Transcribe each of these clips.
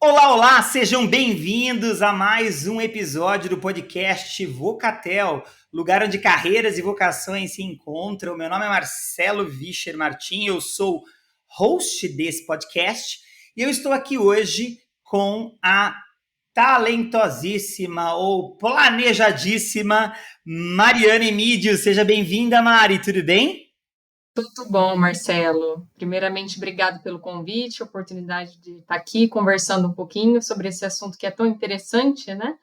Olá, olá, sejam bem-vindos a mais um episódio do podcast Vocatel, lugar onde carreiras e vocações se encontram. Meu nome é Marcelo Vischer Martim, eu sou host desse podcast e eu estou aqui hoje com a talentosíssima ou planejadíssima Mariana Emídio. Seja bem-vinda, Mari, tudo bem? Tudo bom, Marcelo. Primeiramente, obrigado pelo convite, a oportunidade de estar aqui conversando um pouquinho sobre esse assunto que é tão interessante, né?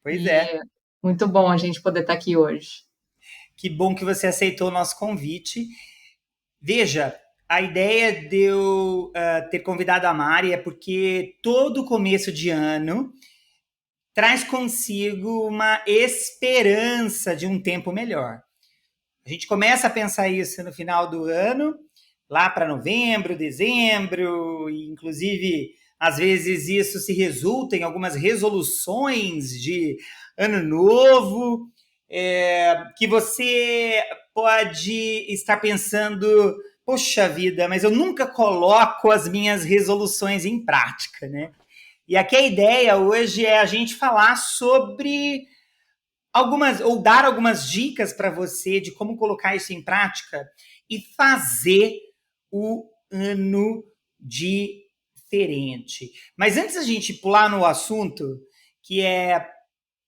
Pois E é, é muito bom a gente poder estar aqui hoje. que bom que você aceitou o nosso convite. Veja, a ideia de eu ter convidado a Mari é porque todo começo de ano traz consigo uma esperança de um tempo melhor. A gente começa a pensar isso no final do ano, lá para novembro, dezembro, e inclusive às vezes isso se resulta em algumas resoluções de ano novo, que você pode estar pensando, poxa vida, mas eu nunca coloco as minhas resoluções em prática, né? E aqui a ideia hoje é a gente falar sobre algumas, ou dar algumas dicas para você de como colocar isso em prática e fazer o ano diferente. Mas antes da gente pular no assunto, que é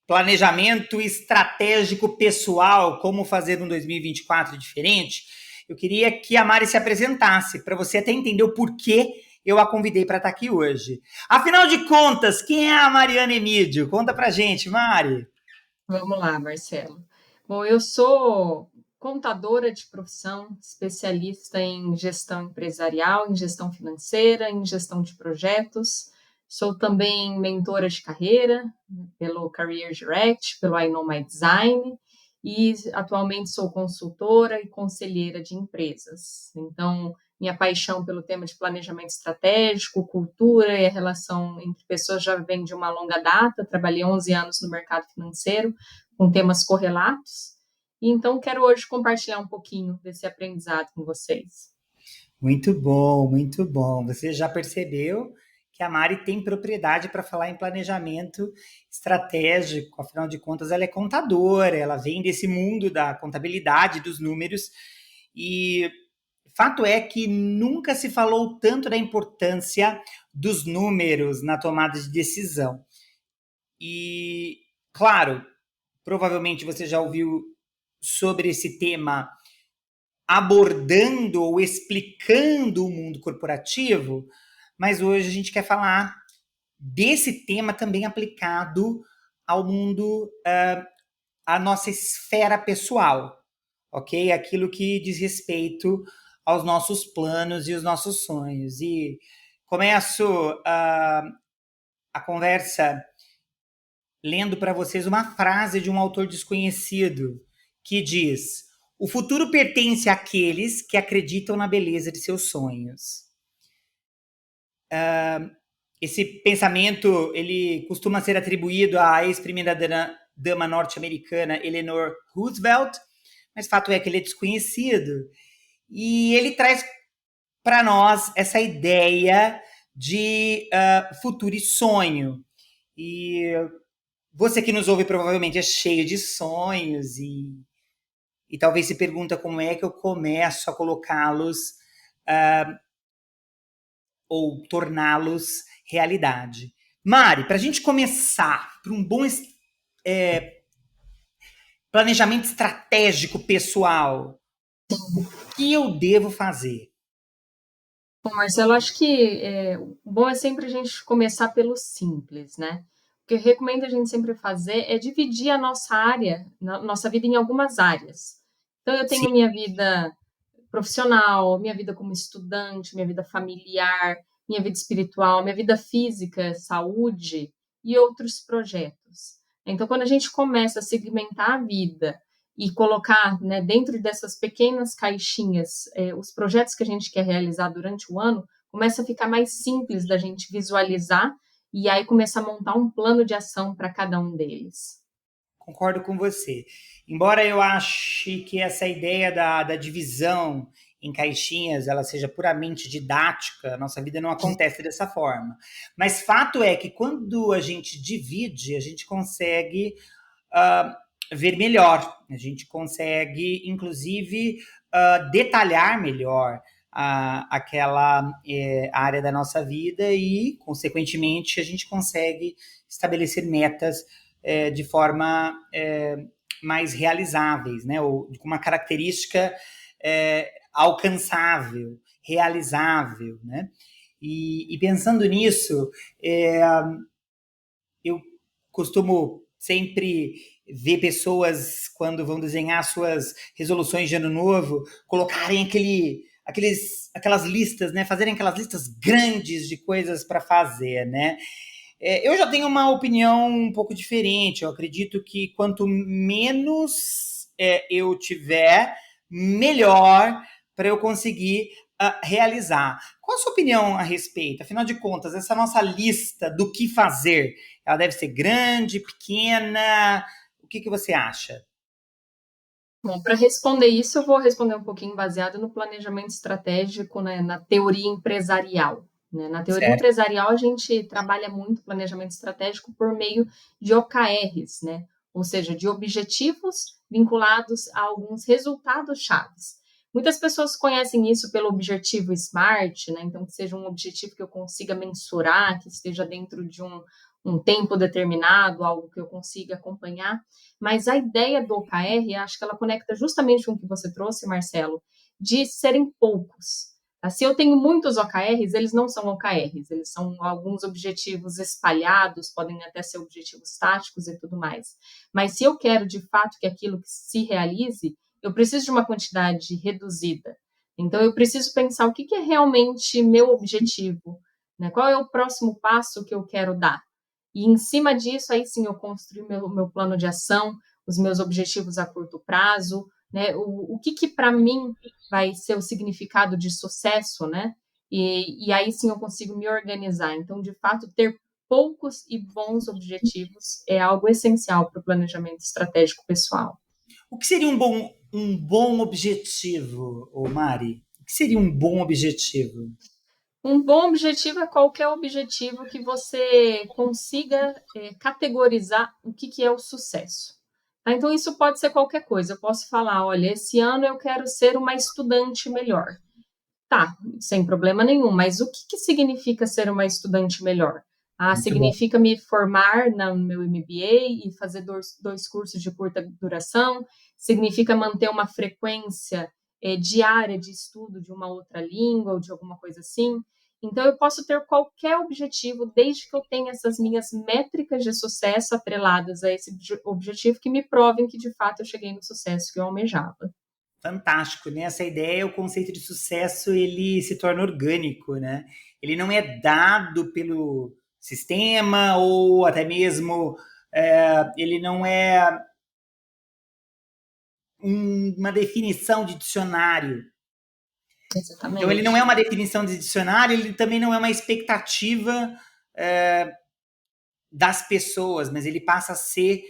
planejamento estratégico pessoal, como fazer um 2024 diferente, eu queria que a Mari se apresentasse, para você até entender o porquê eu a convidei para estar aqui hoje. Afinal de contas, quem é a Mariana Emídio? Conta pra gente, Mari. Vamos lá, Marcelo. Bom, eu sou contadora de profissão, especialista em gestão empresarial, em gestão financeira, em gestão de projetos. Sou também mentora de carreira pelo Career Direct, pelo I Know My Design, e atualmente sou consultora e conselheira de empresas. Então, minha paixão pelo tema de planejamento estratégico, cultura e a relação entre pessoas já vem de uma longa data. Trabalhei 11 anos no mercado financeiro com temas correlatos. E então quero hoje compartilhar um pouquinho desse aprendizado com vocês. Muito bom, muito bom. Você já percebeu que a Mari tem propriedade para falar em planejamento estratégico, afinal de contas, ela é contadora, ela vem desse mundo da contabilidade, dos números, e fato é que nunca se falou tanto da importância dos números na tomada de decisão. E, claro, provavelmente você já ouviu sobre esse tema abordando ou explicando o mundo corporativo, mas hoje a gente quer falar desse tema também aplicado ao mundo, à nossa esfera pessoal, ok? Aquilo que diz respeito aos nossos planos e os nossos sonhos. E começo a conversa lendo para vocês uma frase de um autor desconhecido que diz: o futuro pertence àqueles que acreditam na beleza de seus sonhos. Esse pensamento ele costuma ser atribuído à ex-primeira dama norte-americana Eleanor Roosevelt, mas fato é que ele é desconhecido. E ele traz para nós essa ideia de futuro e sonho. E você que nos ouve provavelmente é cheio de sonhos e talvez se pergunta como é que eu começo a colocá-los ou torná-los realidade. Mari, para a gente começar para um bom planejamento estratégico pessoal, o que eu devo fazer? Bom, Marcelo, acho que o bom é sempre a gente começar pelo simples, né? O que eu recomendo a gente sempre fazer é dividir a nossa área, nossa vida em algumas áreas. Então, eu Sim, tenho minha vida profissional, minha vida como estudante, minha vida familiar, minha vida espiritual, minha vida física, saúde e outros projetos. Então, quando a gente começa a segmentar a vida e colocar, né, dentro dessas pequenas caixinhas os projetos que a gente quer realizar durante o ano, começa a ficar mais simples da gente visualizar e aí começar a montar um plano de ação para cada um deles. concordo com você. Embora eu ache que essa ideia da divisão em caixinhas, ela seja puramente didática, a nossa vida não acontece dessa forma. Mas fato é que quando a gente divide, a gente consegue ver melhor, a gente consegue, inclusive, detalhar melhor aquela área da nossa vida e, consequentemente, a gente consegue estabelecer metas de forma mais realizáveis, né? Ou com uma característica alcançável, realizável, né? E pensando nisso, eu costumo sempre ver pessoas, quando vão desenhar suas resoluções de ano novo, colocarem aquelas listas, né? Fazerem aquelas listas grandes de coisas para fazer, né? Eu já tenho uma opinião um pouco diferente. Eu acredito que quanto menos eu tiver, melhor para eu conseguir realizar. Qual a sua opinião a respeito? Afinal de contas, essa nossa lista do que fazer, ela deve ser grande, pequena? O que você acha? Bom, para responder isso, eu vou responder um pouquinho baseado no planejamento estratégico, né, na teoria empresarial. Né? Na teoria Certo. empresarial, a gente trabalha muito planejamento estratégico por meio de OKRs, né? Ou seja, de objetivos vinculados a alguns resultados chaves. Muitas pessoas conhecem isso pelo objetivo SMART, né? Então, que seja um objetivo que eu consiga mensurar, que esteja dentro de um tempo determinado, algo que eu consiga acompanhar. Mas a ideia do OKR, acho que ela conecta justamente com o que você trouxe, Marcelo, de serem poucos. Se eu tenho muitos OKRs, eles não são OKRs, eles são alguns objetivos espalhados, podem até ser objetivos táticos e tudo mais. Mas se eu quero, de fato, que aquilo se realize, eu preciso de uma quantidade reduzida. Então, eu preciso pensar o que é realmente meu objetivo, né? Qual é o próximo passo que eu quero dar? E em cima disso, aí sim, eu construí meu plano de ação, os meus objetivos a curto prazo, né? O que para mim vai ser o significado de sucesso, né? E aí sim eu consigo me organizar. Então, de fato, ter poucos e bons objetivos é algo essencial para o planejamento estratégico pessoal. O que seria um bom objetivo, ô Mari? O que seria um bom objetivo? Um bom objetivo é qualquer objetivo que você consiga categorizar o que é o sucesso. Tá? Então, isso pode ser qualquer coisa. Eu posso falar, olha, esse ano eu quero ser uma estudante melhor. Tá, sem problema nenhum, mas o que significa ser uma estudante melhor? Muito bom. Significa me formar no meu MBA e fazer dois cursos de curta duração, significa manter uma frequência diária de estudo de uma outra língua ou de alguma coisa assim. Então, eu posso ter qualquer objetivo, desde que eu tenha essas minhas métricas de sucesso atreladas a esse objetivo que me provem que, de fato, eu cheguei no sucesso que eu almejava. Fantástico, né? Essa ideia, o conceito de sucesso, ele se torna orgânico, né? Ele não é dado pelo sistema ou até mesmo ele não é uma definição de dicionário. Então, ele não é Exatamente. uma definição de dicionário, ele também não é uma expectativa é, das pessoas, mas ele passa a ser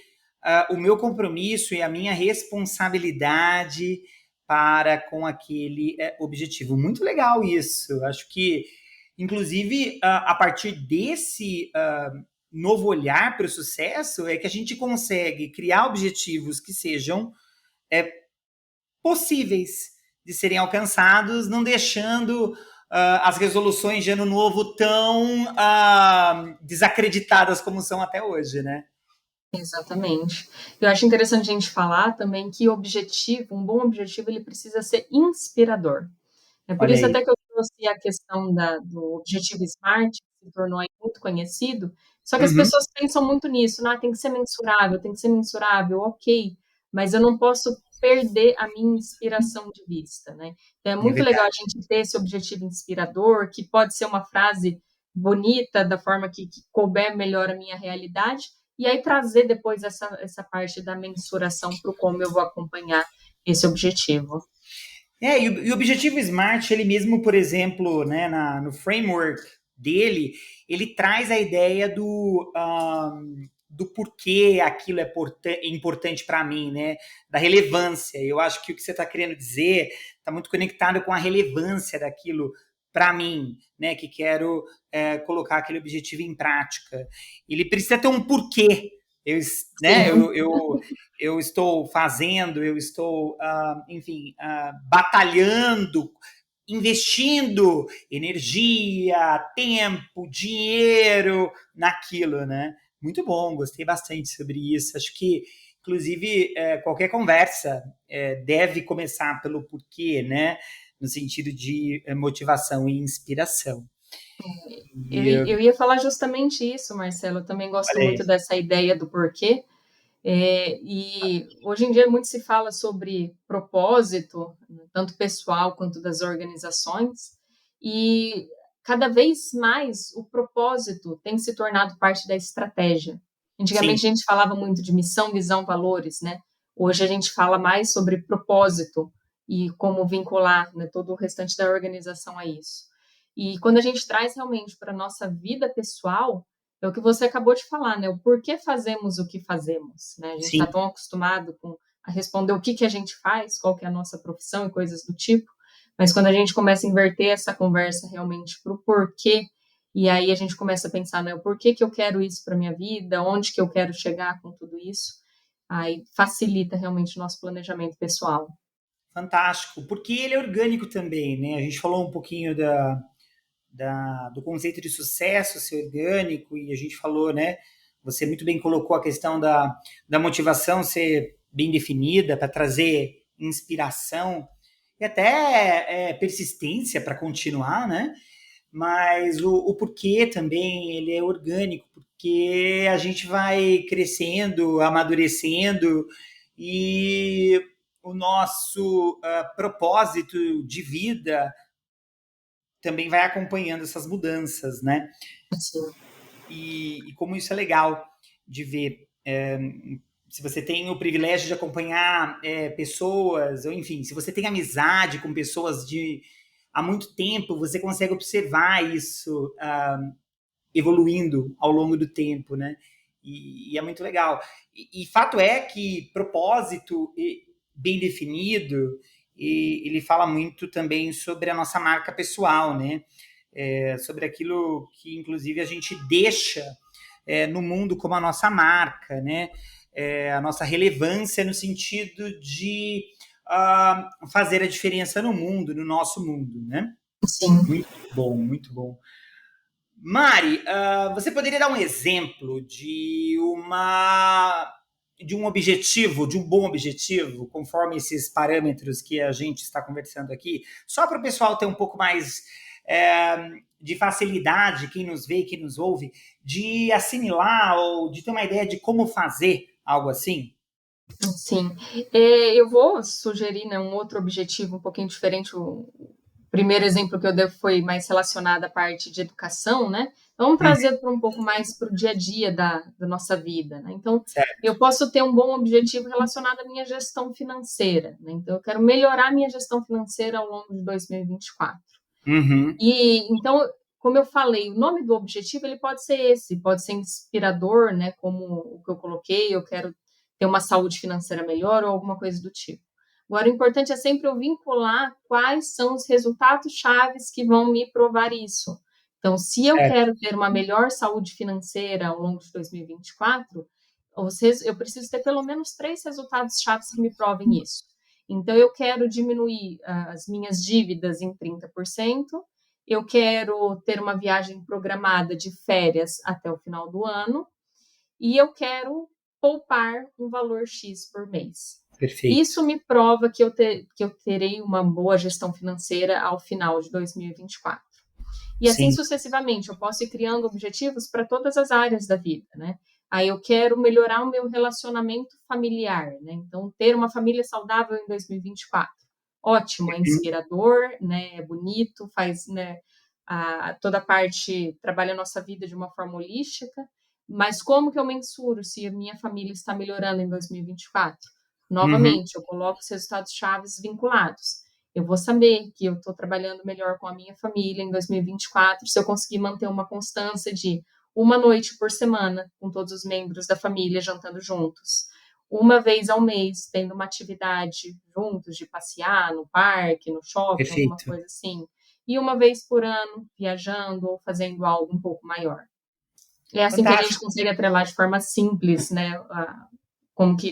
o meu compromisso e a minha responsabilidade para com aquele objetivo. Muito legal isso. Acho que, inclusive, a partir desse novo olhar para o sucesso, é que a gente consegue criar objetivos que sejam possíveis de serem alcançados, não deixando as resoluções de ano novo tão desacreditadas como são até hoje, né? Exatamente. Eu acho interessante a gente falar também que um bom objetivo, ele precisa ser inspirador. É por Olha isso aí. até que eu trouxe a questão do objetivo SMART, que se tornou aí muito conhecido, só que as Uhum. pessoas pensam muito nisso, né? Tem que ser mensurável, ok, mas eu não posso perder a minha inspiração de vista, né? Então, é É muito legal a verdade. gente ter esse objetivo inspirador, que pode ser uma frase bonita, da forma que couber melhor a minha realidade, e aí trazer depois essa parte da mensuração para como eu vou acompanhar esse objetivo. E o objetivo SMART, ele mesmo, por exemplo, né, no framework dele, ele traz a ideia do porquê aquilo é importante para mim, né? Da relevância. Eu acho que o que você está querendo dizer tá muito conectado com a relevância daquilo para mim, né, que quero colocar aquele objetivo em prática. Ele precisa ter um porquê. Né, eu estou fazendo, eu estou, enfim, batalhando, investindo energia, tempo, dinheiro naquilo, né? Muito bom, gostei bastante sobre isso. Acho que, inclusive, qualquer conversa deve começar pelo porquê, né? No sentido de motivação e inspiração. Eu ia falar justamente isso, Marcelo. Eu também gosto Falei, muito dessa ideia do porquê. E hoje em dia muito se fala sobre propósito, tanto pessoal quanto das organizações, e cada vez mais o propósito tem se tornado parte da estratégia. sim, Antigamente a gente falava muito de missão, visão, valores, né? Hoje a gente fala mais sobre propósito e como vincular, né, todo o restante da organização a isso. E quando a gente traz realmente para a nossa vida pessoal, é o que você acabou de falar, né? O porquê fazemos o que fazemos, né? A gente está sim. tão acostumado a responder o que a gente faz, qual que é a nossa profissão e coisas do tipo, mas quando a gente começa a inverter essa conversa realmente para o porquê, e aí a gente começa a pensar, né? O porquê que eu quero isso para minha vida, onde que eu quero chegar com tudo isso, aí facilita realmente o nosso planejamento pessoal. Fantástico, porque ele é orgânico também, né? A gente falou um pouquinho do conceito de sucesso ser orgânico, e a gente falou, né? Você muito bem colocou a questão da motivação ser bem definida para trazer inspiração e até persistência para continuar, né? Mas o porquê também ele é orgânico, porque a gente vai crescendo, amadurecendo e o nosso propósito de vida também vai acompanhando essas mudanças, né? Assim, E como isso é legal de ver. Se você tem o privilégio de acompanhar pessoas, ou enfim, se você tem amizade com pessoas de há muito tempo, você consegue observar isso evoluindo ao longo do tempo, né? E é muito legal. E fato é que propósito bem definido, ele fala muito também sobre a nossa marca pessoal, né? Sobre aquilo que, inclusive, a gente deixa no mundo como a nossa marca, né? A nossa relevância no sentido de fazer a diferença no mundo, no nosso mundo, né? sim. Muito bom, muito bom. Mari, você poderia dar um exemplo de um objetivo, de um bom objetivo, conforme esses parâmetros que a gente está conversando aqui, só para o pessoal ter um pouco mais de facilidade, quem nos vê, quem nos ouve, de assimilar ou de ter uma ideia de como fazer algo assim? Sim, eu vou sugerir, né, um outro objetivo um pouquinho diferente. O primeiro exemplo que eu dei foi mais relacionado à parte de educação, né? Vamos Hum, trazer para um pouco mais para o dia a dia da nossa vida, né? Então, certo. eu posso ter um bom objetivo relacionado à minha gestão financeira, né? Então, eu quero melhorar minha gestão financeira ao longo de 2024. Uhum, E então, como eu falei, o nome do objetivo ele pode ser esse, pode ser inspirador, né? Como o que eu coloquei, eu quero ter uma saúde financeira melhor ou alguma coisa do tipo. Agora, o importante é sempre eu vincular quais são os resultados chaves que vão me provar isso. Então, se eu certo. quero ter uma melhor saúde financeira ao longo de 2024, eu preciso ter pelo menos 3 resultados chaves que me provem isso. Então, eu quero diminuir as minhas dívidas em 30%, eu quero ter uma viagem programada de férias até o final do ano e eu quero poupar um valor X por mês. Perfeito. Isso me prova que eu terei uma boa gestão financeira ao final de 2024. E assim Sim. sucessivamente, eu posso ir criando objetivos para todas as áreas da vida, né? Aí eu quero melhorar o meu relacionamento familiar, né? Então, ter uma família saudável em 2024. Ótimo, é inspirador, né? É bonito, faz, né, toda a parte, trabalha a nossa vida de uma forma holística, mas como que eu mensuro se a minha família está melhorando em 2024? Uhum, Novamente, eu coloco os resultados chaves vinculados. Eu vou saber que eu estou trabalhando melhor com a minha família em 2024 se eu conseguir manter uma constância de uma noite por semana com todos os membros da família jantando juntos. uma vez ao mês, tendo uma atividade juntos, de passear no parque, no shopping, alguma Perfeito. coisa assim. E uma vez por ano, viajando ou fazendo algo um pouco maior. É assim que a gente Fantástico. consegue atrelar de forma simples, né,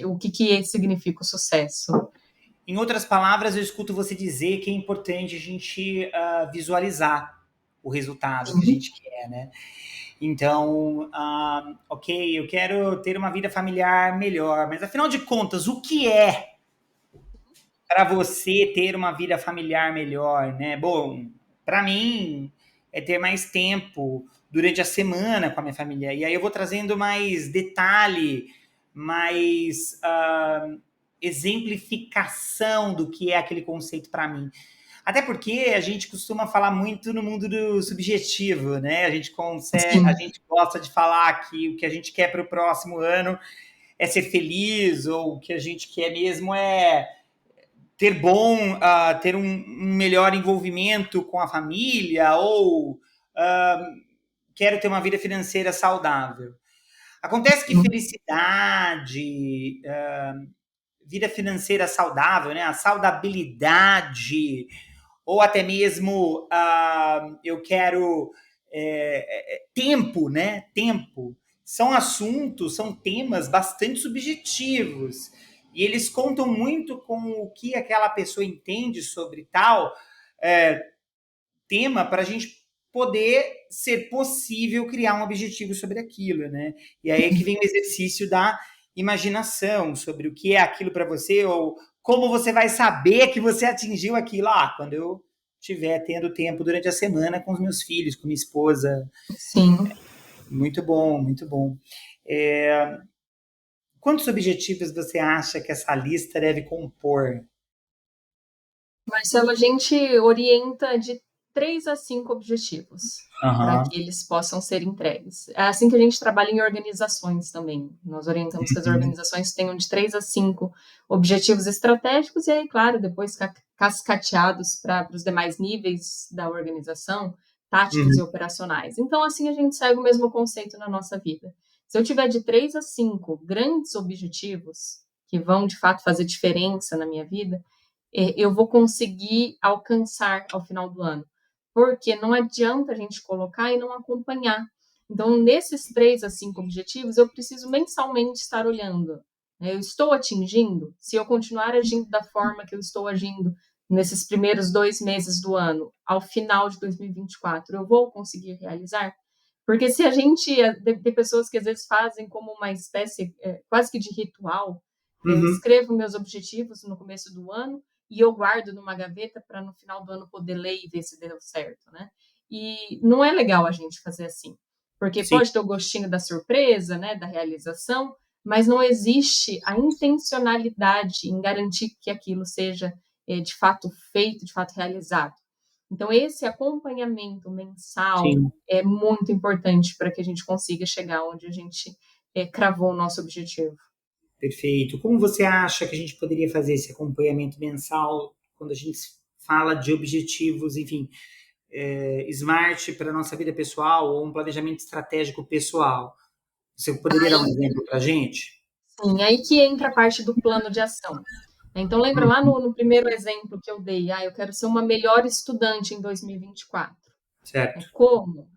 o que significa o sucesso. Em outras palavras, eu escuto você dizer que é importante a gente visualizar o resultado que a Sim. gente quer, né? Então, ok, eu quero ter uma vida familiar melhor, mas afinal de contas, o que é para você ter uma vida familiar melhor, né? Bom, para mim é ter mais tempo durante a semana com a minha família. E aí eu vou trazendo mais detalhe, mais exemplificação do que é aquele conceito para mim. Até porque a gente costuma falar muito no mundo do subjetivo, né? A Sim. gente gosta de falar que o que a gente quer para o próximo ano é ser feliz, ou o que a gente quer mesmo é ter um melhor envolvimento com a família, ou quero ter uma vida financeira saudável. Acontece que Sim. felicidade, vida financeira saudável, né, a saudabilidade, ou até mesmo eu quero tempo, né? Tempo. São assuntos, são temas bastante subjetivos. E eles contam muito com o que aquela pessoa entende sobre tal tema para a gente poder ser possível criar um objetivo sobre aquilo, né? E aí é que vem o exercício da imaginação sobre o que é aquilo para você, ou como você vai saber que você atingiu aquilo. Quando eu estiver tendo tempo durante a semana com os meus filhos, com minha esposa. Sim. Muito bom, muito bom. É, quantos objetivos você acha que essa lista deve compor? Marcelo, a gente orienta de 3 a 5 objetivos para Aham. que eles possam ser entregues. É assim que a gente trabalha em organizações também. Nós orientamos que as Uhum. organizações tenham de 3 a 5 objetivos estratégicos e aí, claro, depois cascateados para os demais níveis da organização, táticos e Uhum. operacionais. Então, assim, a gente segue o mesmo conceito na nossa vida. Se eu tiver de 3 a 5 grandes objetivos que vão, de fato, fazer diferença na minha vida, eu vou conseguir alcançar ao final do ano. Porque não adianta a gente colocar e não acompanhar. Então, nesses 3 a 5 objetivos, eu preciso mensalmente estar olhando. Eu estou atingindo? Se eu continuar agindo da forma que eu estou agindo nesses primeiros 2 meses do ano, ao final de 2024, eu vou conseguir realizar? Porque se a gente. Tem pessoas que às vezes fazem como uma espécie quase que de ritual. Uhum. Escrevo meus objetivos no começo do ano e eu guardo numa gaveta para no final do ano poder ler e ver se deu certo, né? E não é legal a gente fazer assim, porque Sim. pode ter o gostinho da surpresa, né, da realização, mas não existe a intencionalidade em garantir que aquilo seja de fato feito, de fato realizado. Então, esse acompanhamento mensal Sim. é muito importante para que a gente consiga chegar onde a gente cravou o nosso objetivo. Perfeito. Como você acha que a gente poderia fazer esse acompanhamento mensal quando a gente fala de objetivos, enfim, smart para a nossa vida pessoal, ou um planejamento estratégico pessoal? Você poderia dar um exemplo para a gente? Sim, aí que entra a parte do plano de ação. Então, lembra lá no primeiro exemplo que eu dei? Eu quero ser uma melhor estudante em 2024. Certo. Como?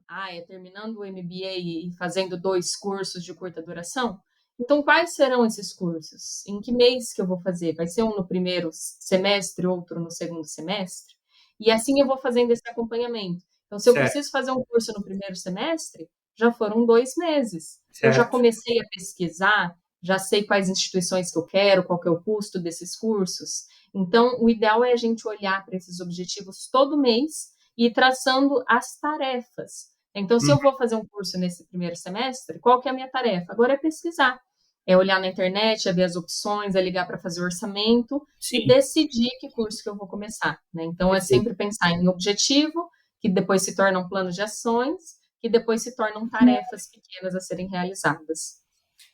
Terminando o MBA e fazendo 2 cursos de curta duração? Então, quais serão esses cursos? Em que mês que eu vou fazer? Vai ser um no primeiro semestre, outro no segundo semestre? E assim eu vou fazendo esse acompanhamento. Então, se eu Certo. preciso fazer um curso no primeiro semestre, já foram 2 meses. Eu já Certo. comecei a pesquisar, já sei quais instituições que eu quero, qual que é o custo desses cursos. Então, o ideal é a gente olhar para esses objetivos todo mês e traçando as tarefas. Então, se Hum. eu vou fazer um curso nesse primeiro semestre, qual que é a minha tarefa? Agora é pesquisar, é olhar na internet, é ver as opções, é ligar para fazer o orçamento e Sim. decidir que curso que eu vou começar, né? Então, é Perfeito. sempre pensar em objetivo, que depois se tornam planos de ações, que depois se tornam tarefas pequenas a serem realizadas.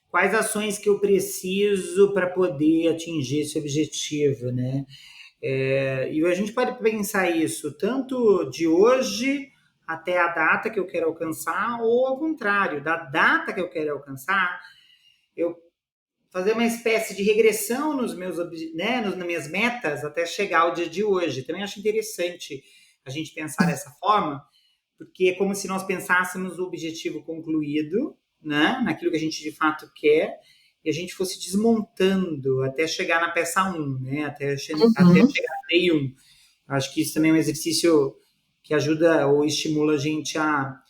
Quais ações que eu preciso para poder atingir esse objetivo, né? E a gente pode pensar isso tanto de hoje até a data que eu quero alcançar, ou ao contrário, da data que eu quero alcançar, eu fazer uma espécie de regressão nos meus, né, nas minhas metas até chegar ao dia de hoje. Também acho interessante a gente pensar dessa forma, porque é como se nós pensássemos o objetivo concluído, né, naquilo que a gente de fato quer, e a gente fosse desmontando até chegar na peça 1, né, até chegar Uhum. na day 1. Acho que isso também é um exercício que ajuda ou estimula a gente a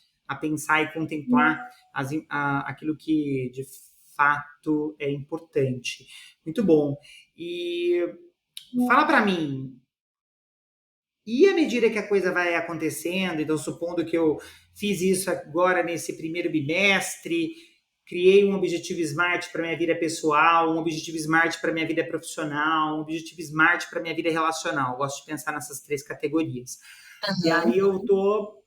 pensar e contemplar aquilo que de fato é importante. Muito bom. E fala para mim, e à medida que a coisa vai acontecendo, então supondo que eu fiz isso agora nesse primeiro bimestre, criei um objetivo SMART para minha vida pessoal, um objetivo SMART para minha vida profissional, um objetivo SMART para minha vida relacional. Eu gosto de pensar nessas 3 categorias. E aí eu estou,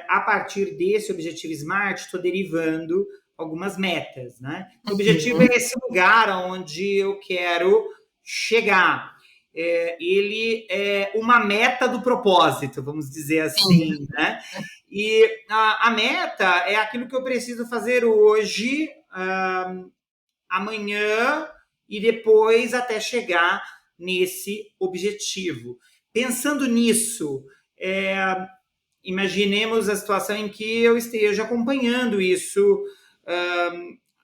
a partir desse objetivo SMART, estou derivando algumas metas, né? O objetivo é Uhum. esse lugar onde eu quero chegar. Ele é uma meta do propósito, vamos dizer Sim. assim, né? E a meta é aquilo que eu preciso fazer hoje, amanhã e depois até chegar nesse objetivo. Pensando nisso, imaginemos a situação em que eu esteja acompanhando isso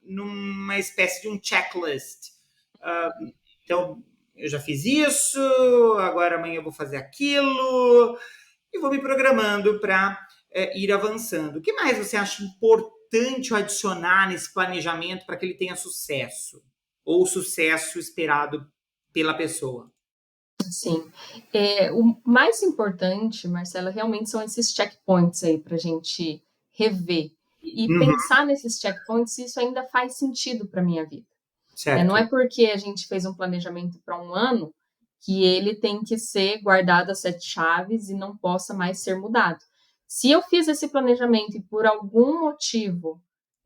numa espécie de um checklist. Então, eu já fiz isso, agora amanhã eu vou fazer aquilo, e vou me programando para ir avançando. O que mais você acha importante adicionar nesse planejamento para que ele tenha sucesso? Ou o sucesso esperado pela pessoa? Sim. O mais importante, Marcela, realmente são esses checkpoints aí para a gente rever e Uhum, pensar nesses checkpoints se isso ainda faz sentido para a minha vida. Não é certo. porque a gente fez um planejamento para um ano que ele tem que ser guardado a 7 chaves e não possa mais ser mudado. Se eu fiz esse planejamento e por algum motivo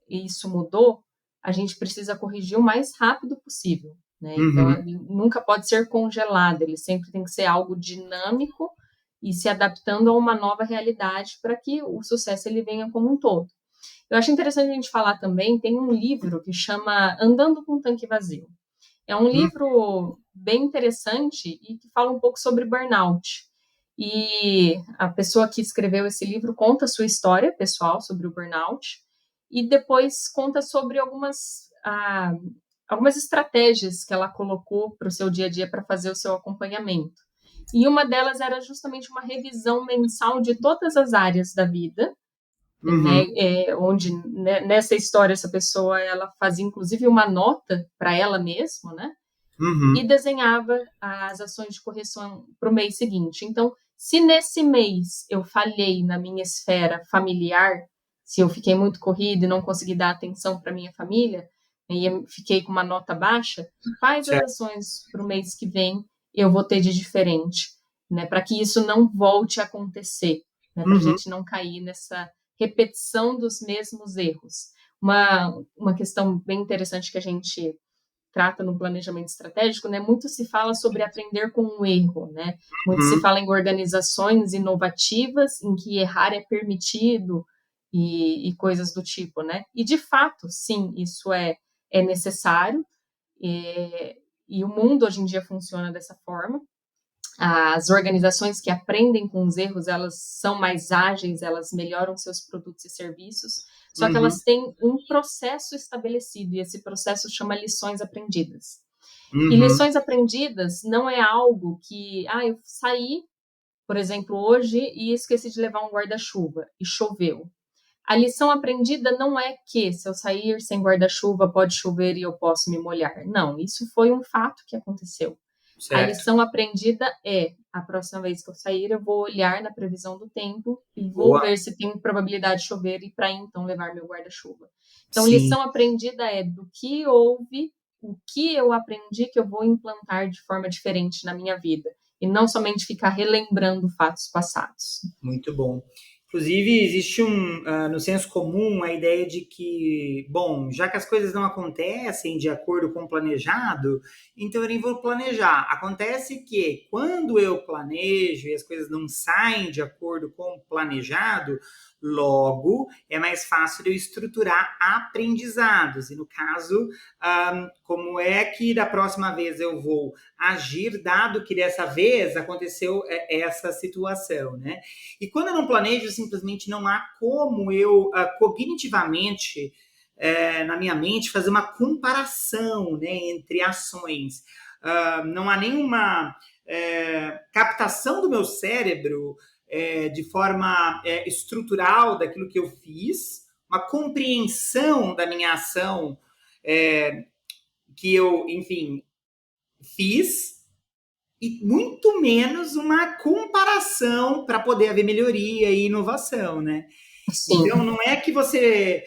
isso mudou, a gente precisa corrigir o mais rápido possível, né? Então, Uhum, ele nunca pode ser congelado, ele sempre tem que ser algo dinâmico e se adaptando a uma nova realidade para que o sucesso ele venha como um todo. Eu acho interessante a gente falar também, tem um livro que chama Andando com o Tanque Vazio. É um uhum, livro bem interessante e que fala um pouco sobre burnout. E a pessoa que escreveu esse livro conta a sua história pessoal sobre o burnout e depois conta sobre algumas estratégias que ela colocou para o seu dia a dia para fazer o seu acompanhamento. E uma delas era justamente uma revisão mensal de todas as áreas da vida, né, uhum, onde né, nessa história essa pessoa ela fazia inclusive uma nota para ela mesma, né, e uhum, desenhava as ações de correção para o mês seguinte. Então, se nesse mês eu falhei na minha esfera familiar, se eu fiquei muito corrida e não consegui dar atenção para minha família, e eu fiquei com uma nota baixa, quais as certo. ações para o mês que vem eu vou ter de diferente, né, para que isso não volte a acontecer, né, para a Uhum, gente não cair nessa repetição dos mesmos erros. Uma questão bem interessante que a gente trata no planejamento estratégico, né, muito se fala sobre aprender com o erro, né? Muito se uhum, fala em organizações inovativas em que errar é permitido e coisas do tipo, né? E de fato, sim, isso é necessário e o mundo hoje em dia funciona dessa forma. As organizações que aprendem com os erros, elas são mais ágeis, elas melhoram seus produtos e serviços, só que uhum, elas têm um processo estabelecido, e esse processo chama lições aprendidas. E uhum, lições aprendidas não é algo que, eu saí, por exemplo, hoje e esqueci de levar um guarda-chuva e choveu. A lição aprendida não é que se eu sair sem guarda-chuva pode chover e eu posso me molhar. Não, isso foi um fato que aconteceu. A certo. lição aprendida é: a próxima vez que eu sair, eu vou olhar na previsão do tempo e vou Boa. ver se tem probabilidade de chover e para então levar meu guarda-chuva. Então, Sim. lição aprendida é do que houve, o que eu aprendi que eu vou implantar de forma diferente na minha vida e não somente ficar relembrando fatos passados. Muito bom. Inclusive, existe no senso comum a ideia de que, bom, já que as coisas não acontecem de acordo com o planejado, então eu nem vou planejar. Acontece que quando eu planejo e as coisas não saem de acordo com o planejado, Logo, é mais fácil de eu estruturar aprendizados. E no caso, como é que da próxima vez eu vou agir, dado que dessa vez aconteceu essa situação, né? E quando eu não planejo, simplesmente não há como eu cognitivamente, na minha mente, fazer uma comparação, né, entre ações. Não há nenhuma captação do meu cérebro de forma estrutural daquilo que eu fiz, uma compreensão da minha ação que eu, enfim, fiz, e muito menos uma comparação para poder haver melhoria e inovação, né? Sim, Então, não é que você,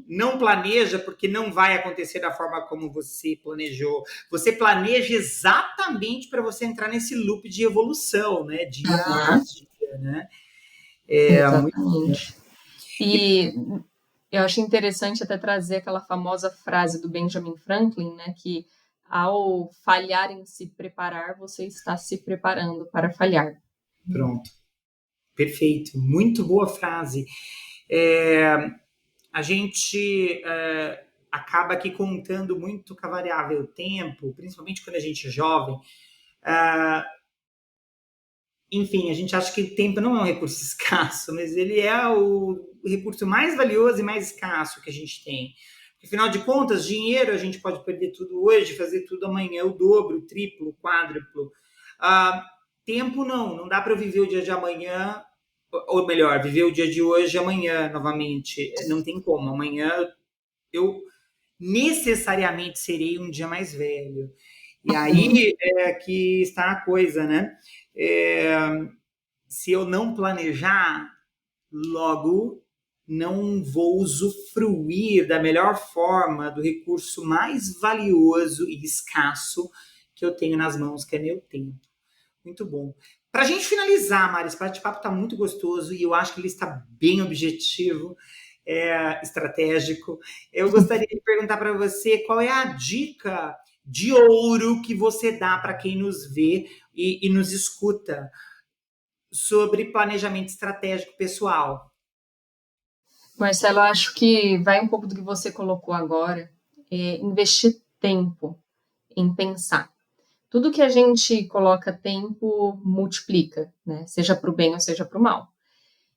não planeja porque não vai acontecer da forma como você planejou. Você planeja exatamente para você entrar nesse loop de evolução, né? Dia uhum, após dia, né? Muito bom. exatamente. E eu acho interessante até trazer aquela famosa frase do Benjamin Franklin, né, que ao falhar em se preparar, você está se preparando para falhar. Pronto. Perfeito. Muito boa frase. É, a gente acaba aqui contando muito com a variável tempo, principalmente quando a gente é jovem. Ah, Enfim, a gente acha que tempo não é um recurso escasso, mas ele é o recurso mais valioso e mais escasso que a gente tem. Porque, afinal de contas, dinheiro a gente pode perder tudo hoje, fazer tudo amanhã, o dobro, o triplo, o quádruplo. Ah, Tempo não dá para viver o dia de amanhã, ou melhor, viver o dia de hoje amanhã novamente. Não tem como. Amanhã eu necessariamente serei um dia mais velho. E Uhum. aí é que está a coisa, né? É, Se eu não planejar, logo não vou usufruir da melhor forma do recurso mais valioso e escasso que eu tenho nas mãos, que é meu tempo. Muito bom. Para a gente finalizar, Mari, esse bate-papo está muito gostoso e eu acho que ele está bem objetivo, estratégico. Eu gostaria de perguntar para você qual é a dica de ouro que você dá para quem nos vê e nos escuta sobre planejamento estratégico pessoal. Marcelo, eu acho que vai um pouco do que você colocou agora, investir tempo em pensar. Tudo que a gente coloca tempo multiplica, né? Seja para o bem ou seja para o mal.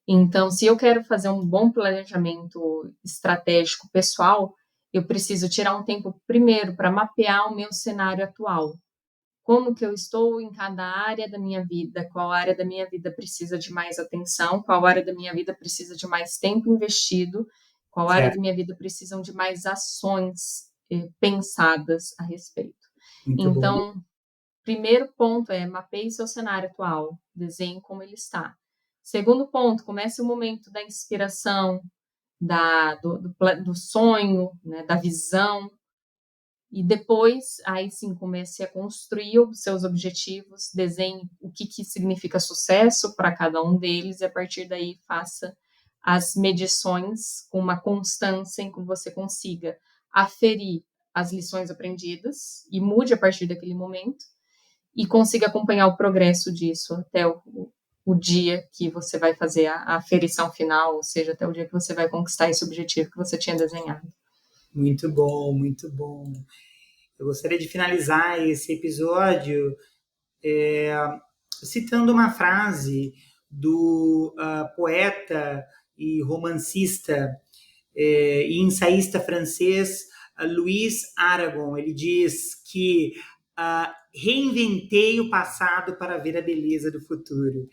Então, se eu quero fazer um bom planejamento estratégico pessoal, eu preciso tirar um tempo primeiro para mapear o meu cenário atual. Como que eu estou em cada área da minha vida, qual área da minha vida precisa de mais atenção, qual área da minha vida precisa de mais tempo investido, qual área da Certo, minha vida precisam de mais ações pensadas a respeito. muito bom. Então, primeiro ponto é mapeie seu cenário atual, desenhe como ele está. Segundo ponto, comece o momento da inspiração, do sonho, né, da visão, e depois, aí sim, comece a construir os seus objetivos, desenhe o que significa sucesso para cada um deles, e a partir daí faça as medições com uma constância em que você consiga aferir as lições aprendidas e mude a partir daquele momento e consiga acompanhar o progresso disso até o dia que você vai fazer a aferição final, ou seja, até o dia que você vai conquistar esse objetivo que você tinha desenhado. Muito bom, muito bom. Eu gostaria de finalizar esse episódio citando uma frase do poeta e romancista e ensaísta francês Louis Aragon. Ele diz que reinventei o passado para ver a beleza do futuro.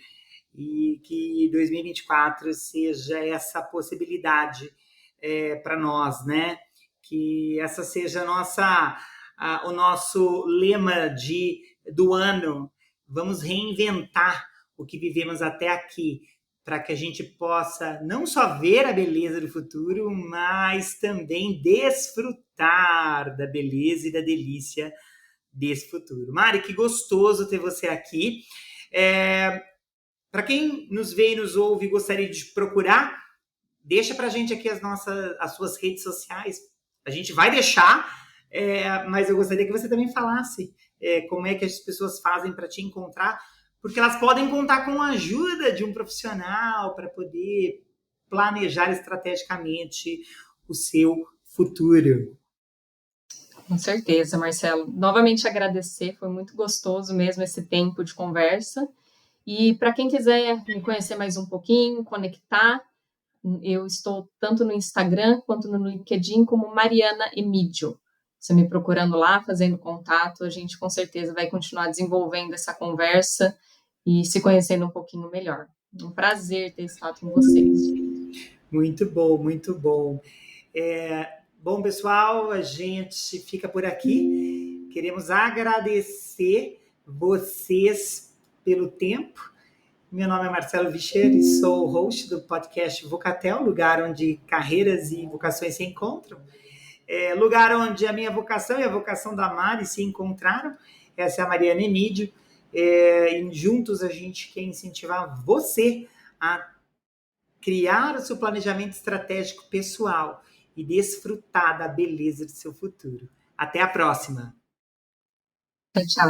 E que 2024 seja essa possibilidade para nós, né? Que essa seja o nosso lema do ano. Vamos reinventar o que vivemos até aqui, para que a gente possa não só ver a beleza do futuro, mas também desfrutar da beleza e da delícia desse futuro. Mari, que gostoso ter você aqui. Para quem nos vê e nos ouve e gostaria de procurar, deixa para a gente aqui as suas redes sociais. A gente vai deixar, mas eu gostaria que você também falasse como é que as pessoas fazem para te encontrar, porque elas podem contar com a ajuda de um profissional para poder planejar estrategicamente o seu futuro. Com certeza, Marcelo. Novamente agradecer, foi muito gostoso mesmo esse tempo de conversa. E para quem quiser me conhecer mais um pouquinho, conectar, eu estou tanto no Instagram quanto no LinkedIn como Mariana Emídio. Você me procurando lá, fazendo contato, a gente com certeza vai continuar desenvolvendo essa conversa e se conhecendo um pouquinho melhor. Um prazer ter estado com vocês. Muito bom, muito bom. Bom, pessoal, a gente fica por aqui. Queremos agradecer vocês pelo tempo. Meu nome é Marcelo Vicher e sou o host do podcast Vocatel, lugar onde carreiras e vocações se encontram. Lugar onde a minha vocação e a vocação da Mari se encontraram. Essa é a Mariana Emídio. E juntos a gente quer incentivar você a criar o seu planejamento estratégico pessoal e desfrutar da beleza do seu futuro. Até a próxima! Tchau, tchau.